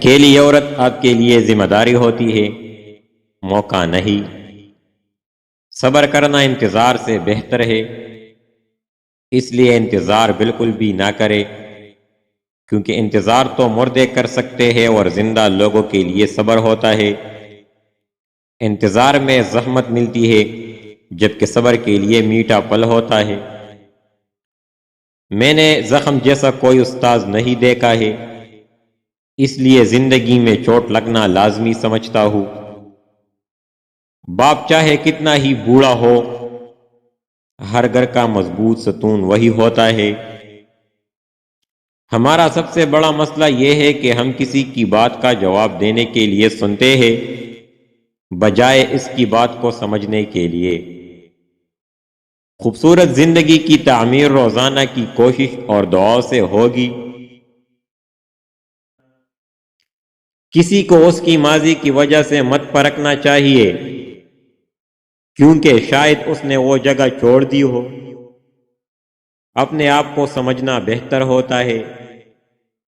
اکیلی عورت آپ کے لیے ذمہ داری ہوتی ہے، موقع نہیں۔ صبر کرنا انتظار سے بہتر ہے، اس لیے انتظار بالکل بھی نہ کرے، کیونکہ انتظار تو مردے کر سکتے ہیں اور زندہ لوگوں کے لیے صبر ہوتا ہے۔ انتظار میں زحمت ملتی ہے، جبکہ صبر کے لیے میٹھا پل ہوتا ہے۔ میں نے زخم جیسا کوئی استاذ نہیں دیکھا ہے، اس لیے زندگی میں چوٹ لگنا لازمی سمجھتا ہوں۔ باپ چاہے کتنا ہی بوڑھا ہو، ہر گھر کا مضبوط ستون وہی ہوتا ہے۔ ہمارا سب سے بڑا مسئلہ یہ ہے کہ ہم کسی کی بات کا جواب دینے کے لیے سنتے ہیں، بجائے اس کی بات کو سمجھنے کے لیے۔ خوبصورت زندگی کی تعمیر روزانہ کی کوشش اور دعاؤں سے ہوگی۔ کسی کو اس کی ماضی کی وجہ سے مت پرکھنا چاہیے، کیونکہ شاید اس نے وہ جگہ چھوڑ دی ہو۔ اپنے آپ کو سمجھنا بہتر ہوتا ہے،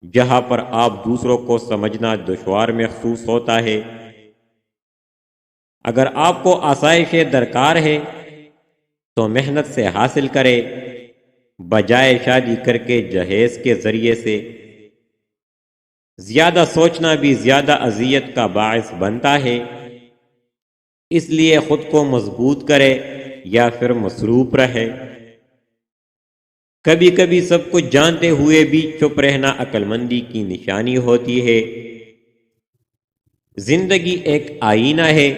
جہاں پر آپ دوسروں کو سمجھنا دشوار محسوس ہوتا ہے۔ اگر آپ کو آسائشیں درکار ہے تو محنت سے حاصل کرے، بجائے شادی کر کے جہیز کے ذریعے سے۔ زیادہ سوچنا بھی زیادہ اذیت کا باعث بنتا ہے، اس لیے خود کو مضبوط کرے یا پھر مصروف رہے۔ کبھی کبھی سب کچھ جانتے ہوئے بھی چپ رہنا عقل مندی کی نشانی ہوتی ہے۔ زندگی ایک آئینہ ہے،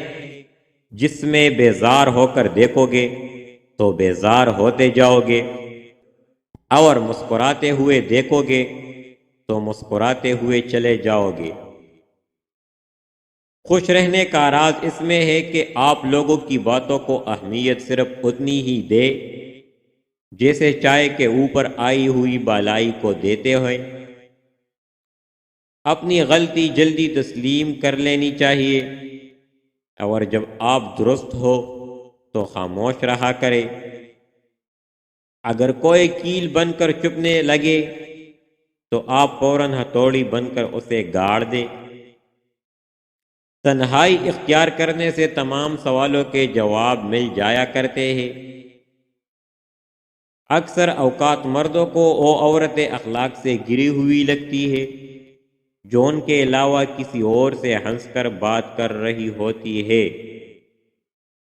جس میں بیزار ہو کر دیکھو گے تو بیزار ہوتے جاؤ گے، اور مسکراتے ہوئے دیکھو گے تو مسکراتے ہوئے چلے جاؤ گے۔ خوش رہنے کا راز اس میں ہے کہ آپ لوگوں کی باتوں کو اہمیت صرف اتنی ہی دے جیسے چائے کے اوپر آئی ہوئی بالائی کو دیتے ہوئے۔ اپنی غلطی جلدی تسلیم کر لینی چاہیے، اور جب آپ درست ہو تو خاموش رہا کرے۔ اگر کوئی کیل بن کر چپنے لگے تو آپ فوراً ہتھوڑی بن کر اسے گاڑ دیں۔ تنہائی اختیار کرنے سے تمام سوالوں کے جواب مل جایا کرتے ہیں۔ اکثر اوقات مردوں کو وہ عورتیں اخلاق سے گری ہوئی لگتی ہے جو ان کے علاوہ کسی اور سے ہنس کر بات کر رہی ہوتی ہے۔